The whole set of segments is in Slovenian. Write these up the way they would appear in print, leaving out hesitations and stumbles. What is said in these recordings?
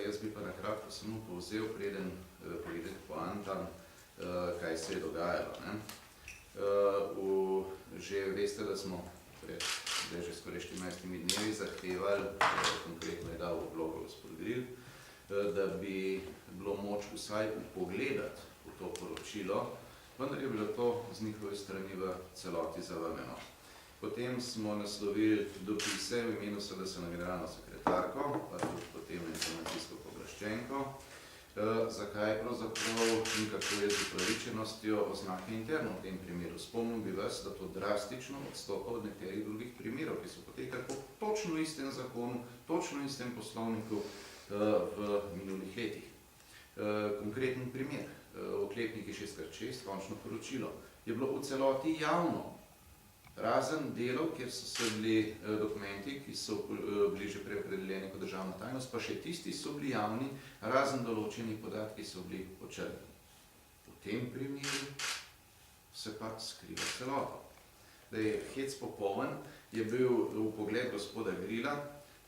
Jaz bi pa nakratko samo povzel, preden pride k poantam, kaj se je dogajalo. Že veste, da smo pred že skoraj 14 dnevi zahtevali, konkretno je dal v vlogo gospod Gril, da bi bilo moč vsaj pogledati v to poročilo, vendar je bilo to z njihove strani v celoti zavrnjeno. Potem smo naslovili dopise v imenu SDS na generalno sekretarko, pa tudi potem na informacijsko pooblaščenko, zakaj pravzaprav in kako je z upravičenostjo oznake interno v tem primeru. Spomnil bi vas, da to drastično odstopa od nekaterih drugih primerov, ki so potekali po točno istem zakonu, točno istem poslovniku v minulih letih. Konkreten primer, oklepniki 6x6, končno poročilo, je bilo v celoti javno, razen delov, kjer so se bili dokumenti, ki so bili že preopredeljeni kot državna tajnost, pa še tisti so bili javni, razen določeni podatki so bili počrnjeni. V tem primeru se pa skriva celoto. Hec popoln je bil vpogled gospoda Grila,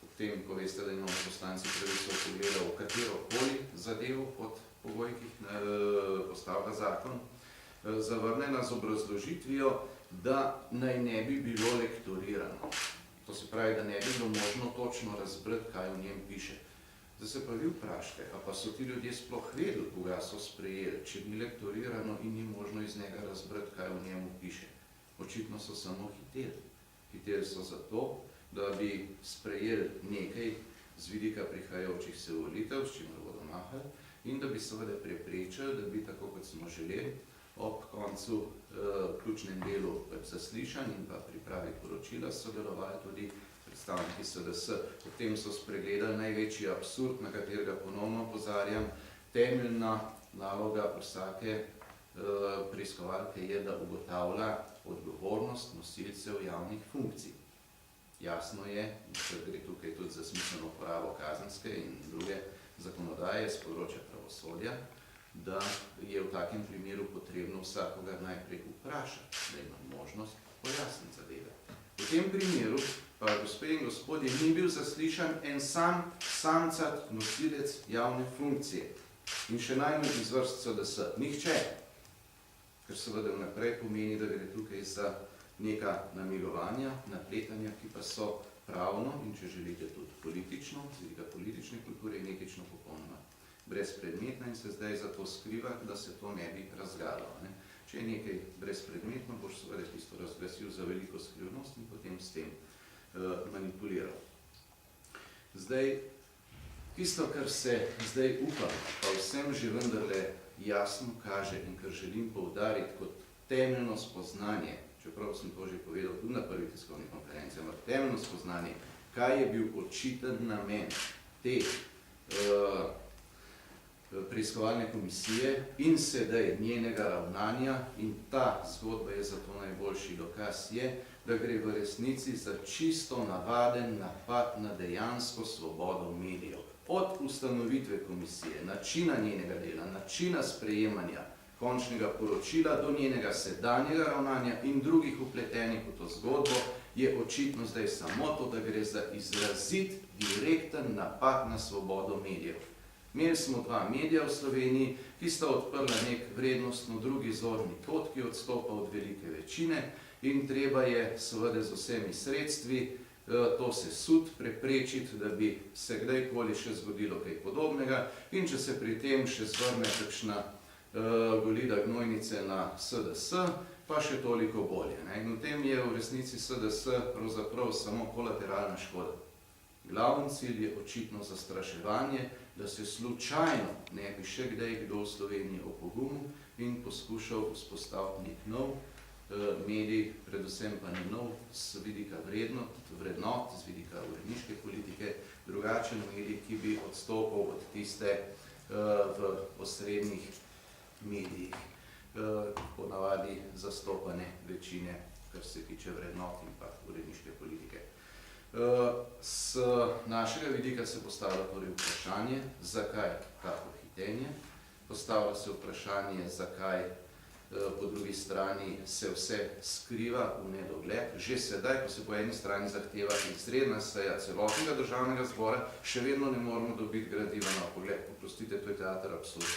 potem, ko veste, da imamo poslanci pravico vpogleda v katerokoli zadevo pod pogoji, ki jih postavlja zakon, zavrnjena z obrazložitvijo, da naj ne bi bilo lektorirano. To se pravi, da ne bi bilo možno točno razbrati, kaj v njem piše. Zdaj se pa vi vprašajte, a pa so ti ljudje sploh vedeli, koga so sprejeli, če ni lektorirano in ni možno iz njega razbrati, kaj v njemu piše. Očitno so samo hiteli. Hiteli so zato, da bi sprejeli nekaj z vidika prihajajočih se volitev, s čimer bodo mahali, in da bi seveda preprečili, da bi, tako kot smo želeli, ob koncu ključnem delu zaslišanj in pa pripravi poročila sodelovali tudi predstavniki SDS. Potem so spregledali največji absurd, na katerega ponovno opozarjam. Temeljna naloga vsake preiskovalke je, da ugotavlja odgovornost nosilcev javnih funkcij. Jasno je, da gre tukaj tudi za smiselno uporabo kazenske in druge zakonodaje z področja pravosodja, da je v takem primeru potrebno vsakogar najprej vprašati, da ima možnost pojasniti zadeve. V tem primeru pa, gospe in gospodje, ni bil zaslišan en samcat nosilec javne funkcije in še najmanj iz vrst SDS. Nihče, ker seveda vnaprej pomeni, da gre tukaj za neka namigovanja, napletanja, ki pa so pravno in, če želite, tudi politično, z vidika politične kulture in etično popolnoma brezpredmetna in se zdaj zato skriva, da se to ne bi razgalo. Če je nekaj brezpredmetno, boš seveda tisto razglasil za veliko skrivnost in potem s tem manipuliral. Zdaj, tisto, kar se zdaj upam, pa vsem že vendarle jasno kaže in kar želim poudariti kot temeljno spoznanje, čeprav sem to že povedal tudi na prvi tiskovni konferenci, ampak temeljno spoznanje, kaj je bil očiten namen te preiskovalne komisije in sedaj njenega ravnanja, in ta zgodba je zato najboljši dokaz, je, da gre v resnici za čisto navaden napad na dejansko svobodo medijev. Od ustanovitve komisije, načina njenega dela, načina sprejemanja končnega poročila do njenega sedanjega ravnanja in drugih vpletenih v to zgodbo, je očitno zdaj samo to, da gre za izrazit, direkten napad na svobodo medijev. Imeli smo dva medija v Sloveniji, ki sta odprla nek vrednostno drugi zorni kot, ki odstopa od velike večine in treba je seveda z vsemi sredstvi to sesud, preprečiti, da bi se kdajkoli še zgodilo kaj podobnega in če se pri tem še zvrne kakšna golida gnojnice na SDS, pa še toliko bolje. In v tem je v resnici SDS pravzaprav samo kolateralna škoda. Glavni cilj je očitno zastraševanje, da se slučajno ne bi še kdaj kdo v Sloveniji opogumil in poskušal vzpostaviti nek nov medij, predvsem pa ne nov z vidika vrednot, z vidika uredniške politike, drugačen medij, ki bi odstopal od tiste v osrednjih medijih, ponavadi zastopane večine, kar se tiče vrednot in pa uredniške politike. S našega vidika se postavlja torej vprašanje, zakaj tako hitenje, postavlja se vprašanje, zakaj po drugi strani se vse skriva v nedogled. Že sedaj, ko se po eni strani zahteva izredna seja celotnega državnega zbora, še vedno ne moramo dobiti gradiva na pogled. Oprostite, to je teater absurda.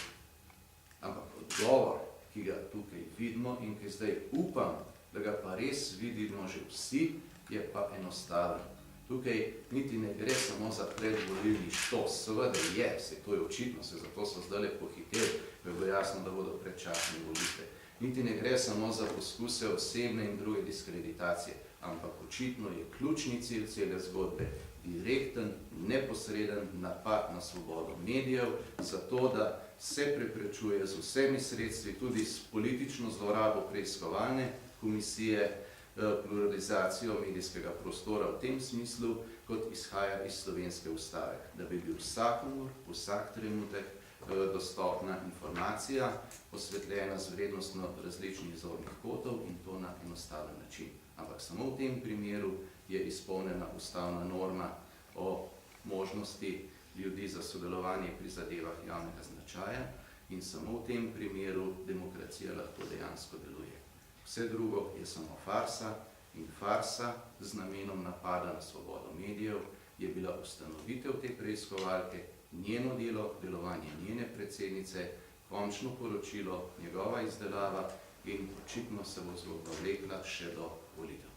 Ampak odgovor, ki ga tukaj vidimo in ki zdaj upam, da ga pa res vidimo že vsi, je pa enostaven. Tukaj niti ne gre samo za predvolilni štos. Seveda je, to je očitno, zato so zdaj pohiteli, ko je bilo jasno, da bodo predčasne volitve. Niti ne gre samo za poskuse osebne in druge diskreditacije, ampak očitno je ključni cilj cele zgodbe direkten, neposreden napad na svobodo medijev, zato da se preprečuje z vsemi sredstvi, tudi s politično zlorabo preiskovalne komisije, pluralizacijo medijskega prostora v tem smislu, kot izhaja iz slovenske ustave, da bi bil vsakomur, vsak trenutek dostopna informacija, osvetljena z vrednostno različnih zornih kotov in to na enostaven način. Ampak samo v tem primeru je izpolnjena ustavna norma o možnosti ljudi za sodelovanje pri zadevah javnega značaja in samo v tem primeru demokracija lahko dejansko deluje. Vse drugo je samo farsa in farsa z namenom napada na svobodo medijev je bila ustanovitev te preiskovalke, njeno delo, delovanje njene predsednice, končno poročilo, njegova izdelava in očitno se bo zgodba vlekla še do volitev.